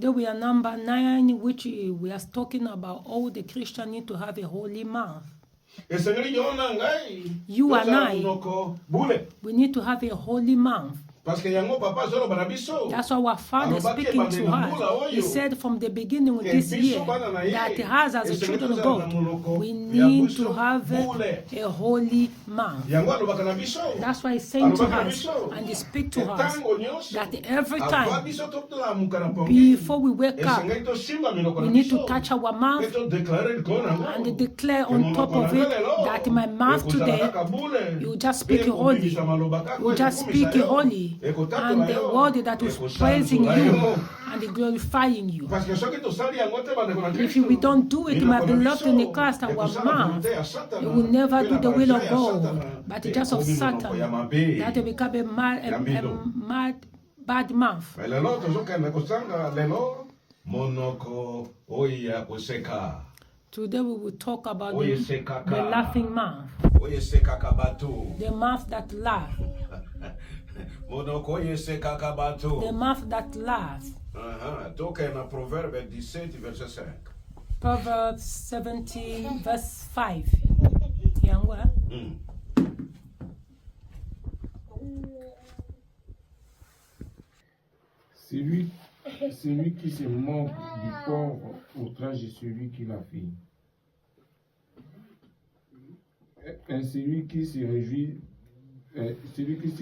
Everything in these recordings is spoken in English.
Then we are number 9, which we are talking about all the Christians need to have a holy month. You and I, we need to have a holy month. That's why our Father speaking to us. He said from the beginning of this year that us as the children of God, we need to have a holy month. That's why He's saying to us and He speaks to us that every time before we wake up, we need to touch our mouth and declare on top of it that in my mouth today, you just speak holy. You just speak holy. And the word that is praising you and glorifying you. If we don't do it, my beloved, in Christ, our mouth, it will never do the will of God, but just of Satan, that will become a bad mouth. Today we will talk about the laughing mouth, the mouth that laughs. The mouth that laughs. Proverbe 17, verset 5. Proverbs 17, verse 5. Celui qui se moque du pauvre outrage celui qui l'a fait. Et celui qui se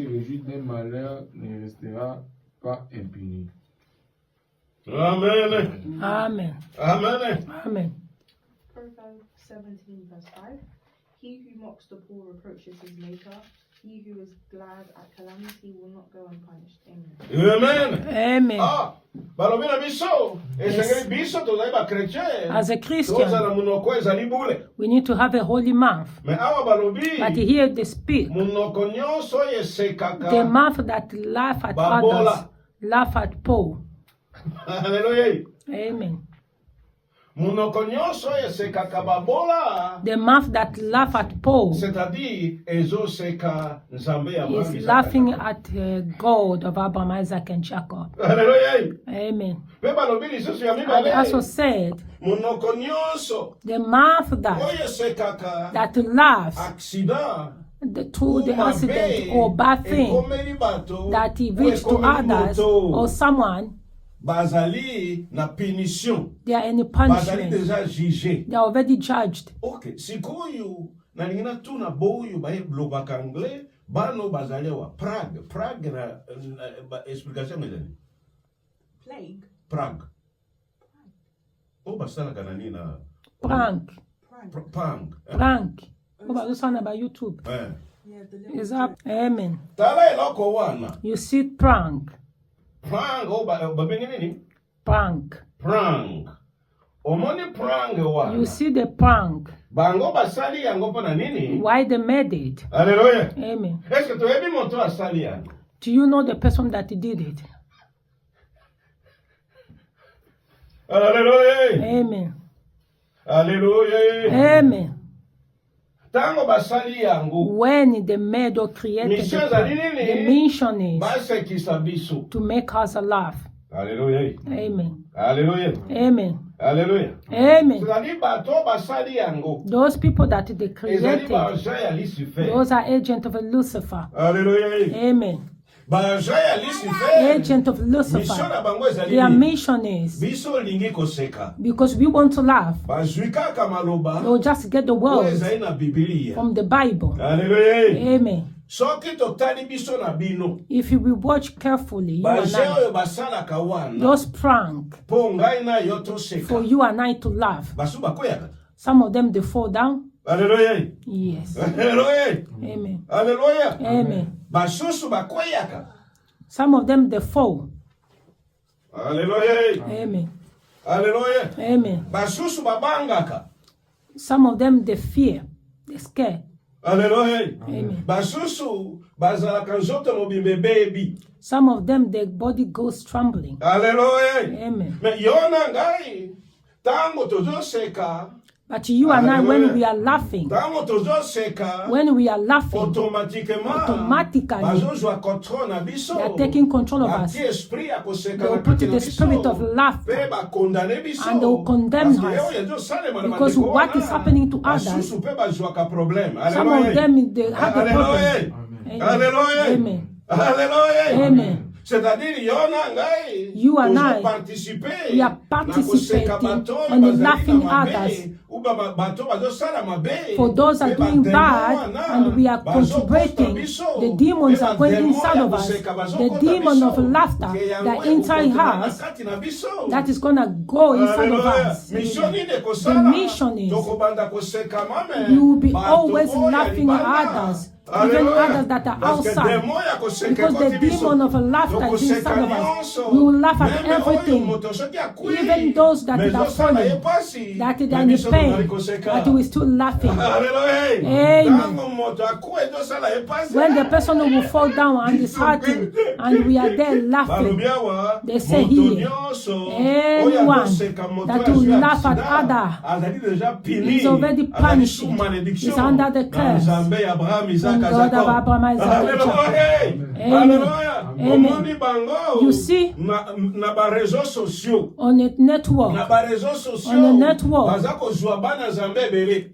réjouit d'un malheur ne restera pas impuni. Amen. Amen. Amen. Amen. Proverbs 17, verse 5. He who mocks the poor reproaches his maker. He who is glad at calamity will not go unpunished. Amen. Amen. As a Christian, we need to have a holy mouth. But here they speak. The mouth that laugh at others, laugh at poor. Amen. The mouth that laugh at Paul is laughing at God of Abraham, Isaac, and Jacob. Amen. And he also said, the mouth that laughs through the accident or bad thing that he reached to others or someone, they are in punishment. They are already judged. Okay, sikoyo na ningina tu na boyo ba blobaka anglais bano bazalewa Prague na explication ngani? Plague. Prague. Oh basala kana nina. Prague. Oh basala ba YouTube. Yeah, the is up. Amen. Tala iloko wana. You see Prague. Oh nini? Prague. Omoni prank wana. You see the prank. Bango basali yango pona nini? Why they made it? Hallelujah. Amen. Est-ce que tu as vu mon tour asali yango? Do you know the person that did it? Hallelujah. Amen. Hallelujah. Amen. Tango basali yango. When the made or created the mission is to make us laugh. Hallelujah. Amen. Hallelujah. Amen. Hallelujah. Amen. Those people that they created, those are agents of Lucifer. Hallelujah. Amen. Agent of Lucifer. Their mission is because we want to laugh. They'll just get the words from the Bible. Hallelujah. Amen. If you will watch carefully, you and I, those prank for you and I to laugh. Some of them they fall down. Hallelujah. Yes. Hallelujah. Amen. Hallelujah. Amen. Some of them they fall. Hallelujah. Amen. Hallelujah. Amen. Some of them they fear, they scare. Hallelujah. Amen. Some of them their body goes trembling. Hallelujah. Amen. But you and I, when we are laughing, when we are laughing, automatically they are taking control of us. They will put the spirit of laughter and they will condemn us because what is happening to others, some of them they have a problem. Amen. Amen. C'est-à-dire, you and I, we are participating on the laughing others. For those are doing bad, and we are contributing, the demons are going inside of us. The demon of laughter that inside us, that is going to go inside of us. The mission is, you will be always laughing at others. Even others that are outside, because the demon of laughter is inside of us. We will laugh at everything, even those that are falling, that are in pain, but we still laughing. Amen. When the person will fall down and is hurting, and we are there laughing, they say here, anyone that will laugh at other is already punished, is under the curse. God of Abraham, Isaac, Amen. Amen. You see, on the network,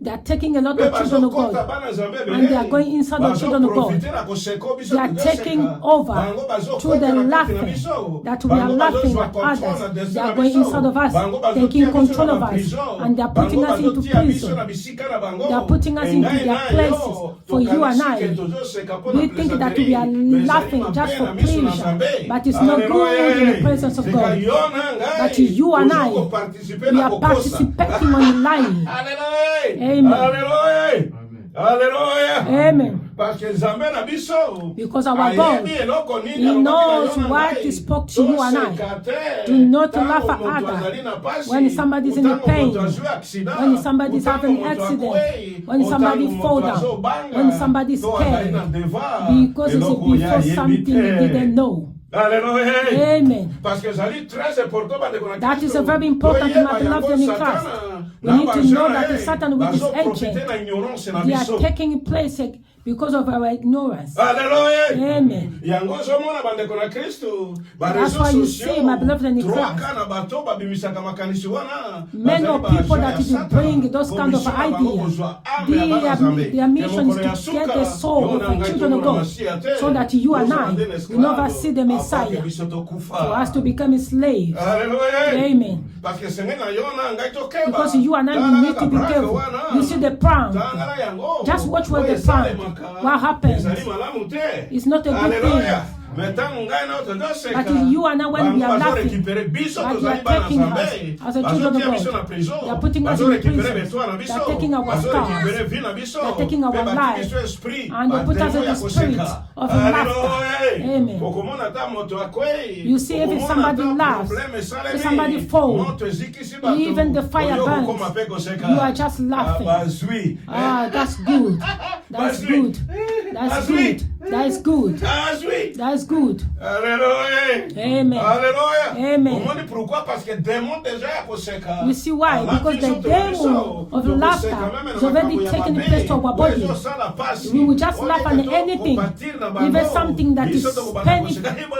they are taking a lot of children of God, and they are going inside of children of God. They are taking over through the laughing, that we are laughing at others. They are going inside of us, taking control of us, and they are putting us into prison. They are putting us into their places for you and I. We think that we are laughing just for pleasure, but it's not good in the presence of God. But you and I, we are participating on lying. Amen. Amen. Because our God, He knows what He spoke to you and I. Do not laugh at others. When somebody is in pain, when somebody is having an accident, when somebody falls down, when somebody is scared, because it's before something they didn't know. Amen. That is a very important, my beloved in Christ. We need to know that the Satan with his agent, they are taking place because of our ignorance. Amen. That's why you see, my beloved in Christ, many of people that bring those kind of ideas, their mission is to get the soul of the children of God, so that you and I will never see the Messiah, for us to become slaves. Amen. Because you and I, we need to be careful. You see the prank. Just watch what the prank. What happens? It's not a good thing. But you and I, when we are laughing, but they are taking us as a children of God. They are putting us in prison. They are taking our scars. They are taking our life. And they put us in the spirit of laughter. Amen. You see, if somebody laughs, if somebody falls, even the fire burns, you are just laughing. Ah, that's good. That's good. That's good. That is good. That is good. Amen. Amen. You see why? Because the demon of laughter is already taking place to our body. We will just laugh at anything, even something that is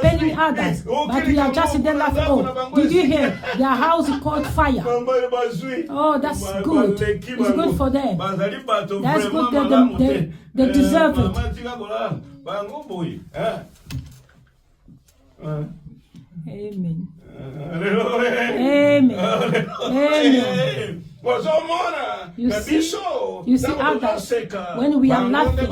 paining others. But we are just there laughing. Oh, did you hear? Their house is caught fire. Oh, that's good. It's good for them. That's good. They deserve it. Amen. Amen. Amen. You see others, when we are laughing,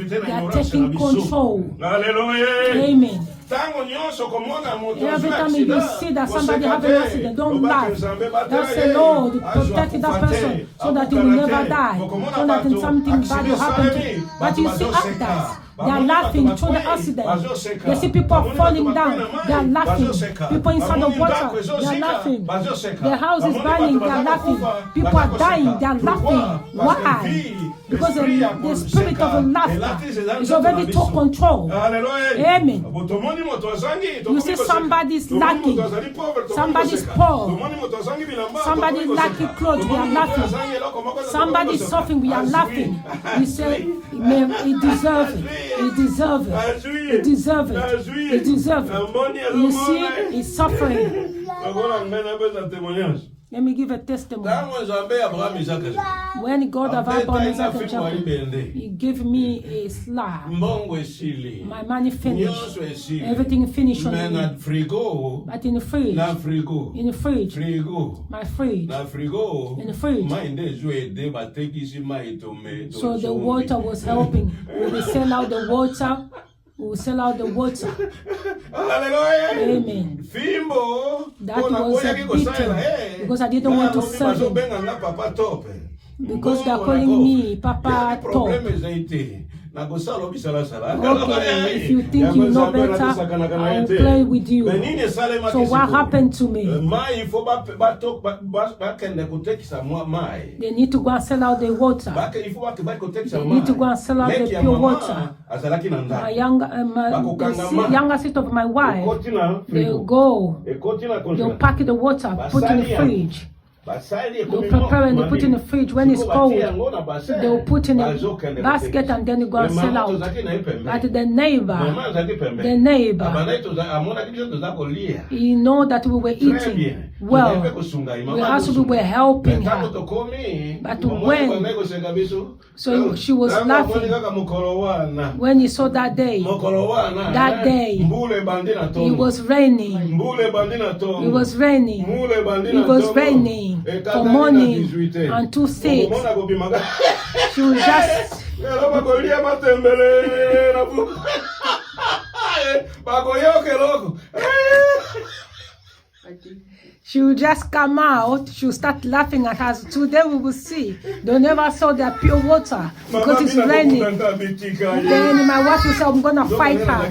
they are taking control. Amen. Every time you see that somebody have an accident, don't laugh. Just say, Lord, protect that person so that he will never die, so that something bad will happen to him. But you see others, they are laughing through the accident. They see people falling down, they are laughing. People inside the water, they are laughing. The house is burning, they are laughing. People are dying, they are laughing. Why? Because the spirit of laughter is already took control. Amen. You see somebody's lacking, somebody's poor, somebody's lacking clothes, we are laughing. Somebody's suffering, we are laughing. We say, he deserves it. He deserves it. He deserves it. He deserves it. You see, he's suffering. Let me give a testimony. When God of Abraham, He gave me a slab. My money finished. Everything finished on me. But in the fridge, my fridge, in the fridge. So the water was helping. We will sell out the water. We will sell out the water. Amen. That was a beating because I didn't want to serve him. Because they are calling me Papa Top. Okay, if you think you know better, I will play with you. So what happened to me? They need to go and sell out the water. They need to go and sell out the pure water. My younger sister of my wife, they'll go, they'll pack the water, put in the fridge. They'll prepare and they put in the fridge. When it's cold, they'll put in a basket and then they go and sell out. But the neighbor, he know that we were eating well. We also were helping her. But when, so she was laughing when he saw that day. That day, it was raining. It was raining. It was raining. For morning until 6. She was just she will just come out, she will start laughing at us. Today we will see. They never saw their pure water because it's raining. Then my wife will say, I'm going to fight her.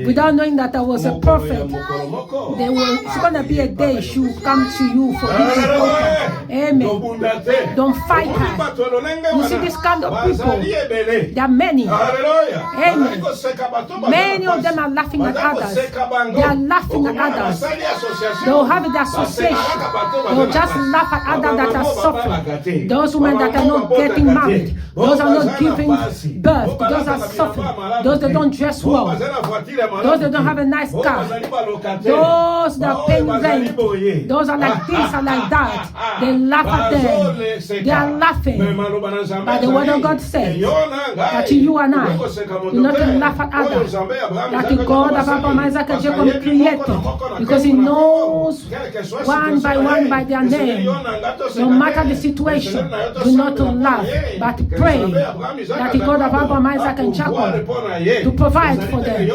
Without knowing that I was a prophet. It's going to be a day she will come to you for eating water. Amen. Don't fight her. You see this kind of people, there are many. Amen. Many of them are laughing at others. They are laughing at others. They'll have the association. They'll just laugh at others that are suffering. Those women that are not getting married. Those are not giving birth. Those are suffering. Those that don't dress well. Those that don't have a nice car. Those that are paying rent. Those are like this and like that. They laugh at them. They are laughing. But the word of God says that you and I do not laugh at others. That the God of Abraham, Isaac, and Jacob created. Because He knows one by their name. No matter the situation, do not laugh, but pray that the God of Abraham, Isaac, and Jacob to provide for them.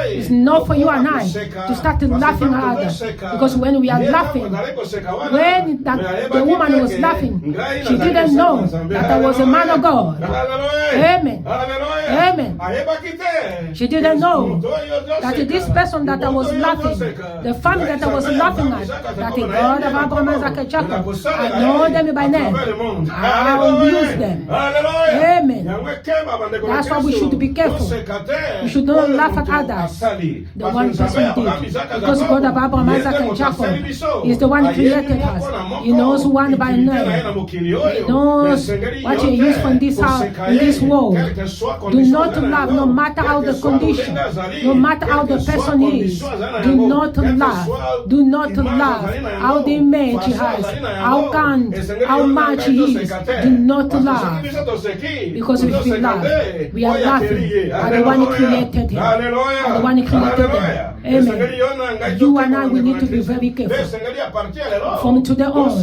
It's not for you and I to start laughing at others. Because when we are laughing, when the woman was laughing, she didn't know that I was a man of God. Amen. Amen. She didn't know that this person that I was laughing, the family that I was laughing at, that the God of Abraham, Isaac, and Jacob, I know them by name. I will use them. Amen. That's why we should be careful. We should not laugh at others. The one person did. Because God of Abraham, Isaac, and Jacob is the one who created us. He knows one by name. He knows what He used from this house, in this world. Do not laugh, no matter how the condition, no matter how the person is. Do not laugh. Do not laugh. How the image he has, how kind, how much he is. Do not laugh. Because if we laugh, we are laughing at the one who created him. At the one who created them. Amen. You and I, we need to be very careful. From today on,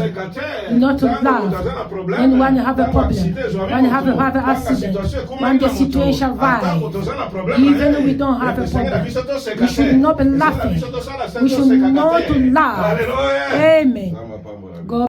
not to laugh. When one have a problem, when have an accident, when the situation rise, even though we don't have a problem, we should not be laughing. We should not laugh. Amen.